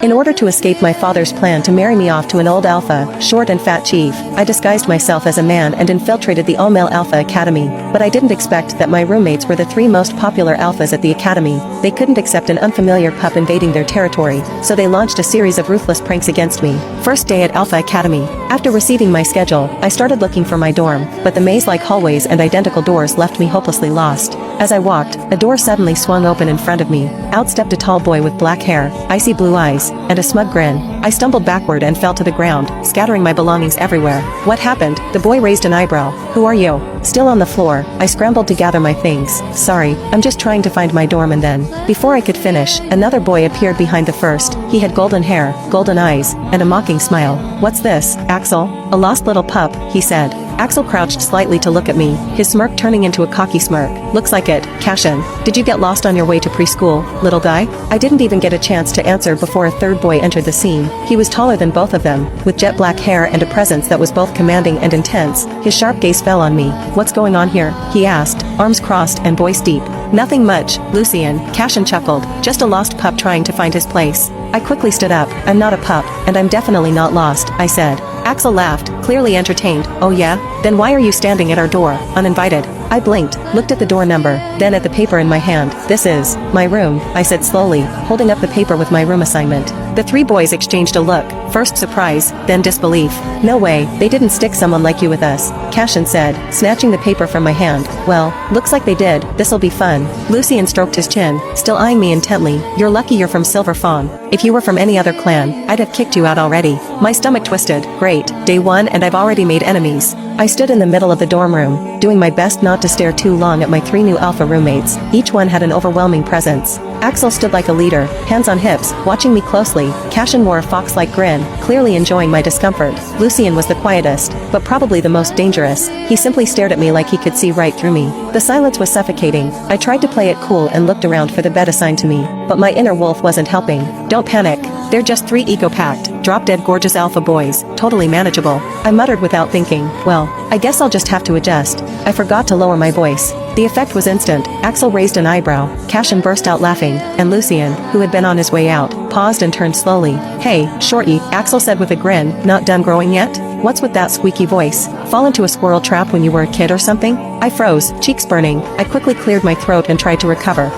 In order to escape my father's plan to marry me off to an old alpha, short and fat chief, I disguised myself as a man and infiltrated the all-male alpha academy, but I didn't expect that my roommates were the three most popular alphas at the academy. They couldn't accept an unfamiliar pup invading their territory, so they launched a series of ruthless pranks against me. First day at Alpha Academy. After receiving my schedule, I started looking for my dorm, but the maze-like hallways and identical doors left me hopelessly lost. As I walked, a door suddenly swung open in front of me. Out stepped a tall boy with black hair, icy blue eyes, and a smug grin. I stumbled backward and fell to the ground, scattering my belongings everywhere. What happened? The boy raised an eyebrow. Who are you? Still on the floor, I scrambled to gather my things. Sorry, I'm just trying to find my dorm. And then, before I could finish, another boy appeared behind the first. He had golden hair, golden eyes, and a mocking smile. What's this, Axel? A lost little pup, he said. Axel crouched slightly to look at me, his smirk turning into a cocky smirk. Looks like it, Cashin. Did you get lost on your way to preschool, little guy? I didn't even get a chance to answer before a third boy entered the scene. He was taller than both of them, with jet black hair and a presence that was both commanding and intense. His sharp gaze fell on me. What's going on here? He asked, arms crossed and voice deep. Nothing much, Lucien, Cashin chuckled. Just a lost pup trying to find his place. I quickly stood up. I'm not a pup, and I'm definitely not lost, I said. Axel laughed, clearly entertained. Oh yeah? Then why are you standing at our door, uninvited? I blinked, looked at the door number, then at the paper in my hand. This is my room, I said slowly, holding up the paper with my room assignment. The three boys exchanged a look, first surprise, then disbelief. No way, they didn't stick someone like you with us, Cashin said, snatching the paper from my hand. Well, looks like they did, this'll be fun. Lucien stroked his chin, still eyeing me intently. You're lucky you're from Silver Fawn. If you were from any other clan, I'd have kicked you out already. My stomach twisted. Great, day one and I've already made enemies. I stood in the middle of the dorm room, doing my best not to stare too long at my three new alpha roommates. Each one had an overwhelming presence. Axel stood like a leader, hands on hips, watching me closely. Cashin wore a fox-like grin, clearly enjoying my discomfort. Lucien was the quietest, but probably the most dangerous. He simply stared at me like he could see right through me. The silence was suffocating. I tried to play it cool and looked around for the bed assigned to me, but my inner wolf wasn't helping. Don't panic. They're just three ego-packed, drop-dead gorgeous alpha boys, totally manageable. I muttered without thinking. Well, I guess I'll just have to adjust. I forgot to lower my voice. The effect was instant. Axel raised an eyebrow, Cashin burst out laughing, and Lucien, who had been on his way out, paused and turned slowly. Hey, shorty, Axel said with a grin, not done growing yet? What's with that squeaky voice? Fall into a squirrel trap when you were a kid or something? I froze, cheeks burning. I quickly cleared my throat and tried to recover.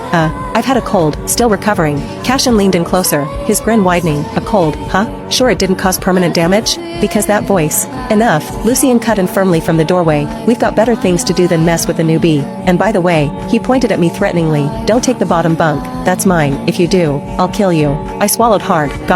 I've had a cold, still recovering. Cashin leaned in closer, his grin widening. A cold, huh? Sure it didn't cause permanent damage? Because that voice. Enough, Lucien cut in firmly from the doorway. We've got better things to do than mess with a newbie. And by the way, he pointed at me threateningly. Don't take the bottom bunk, that's mine. If you do, I'll kill you. I swallowed hard, got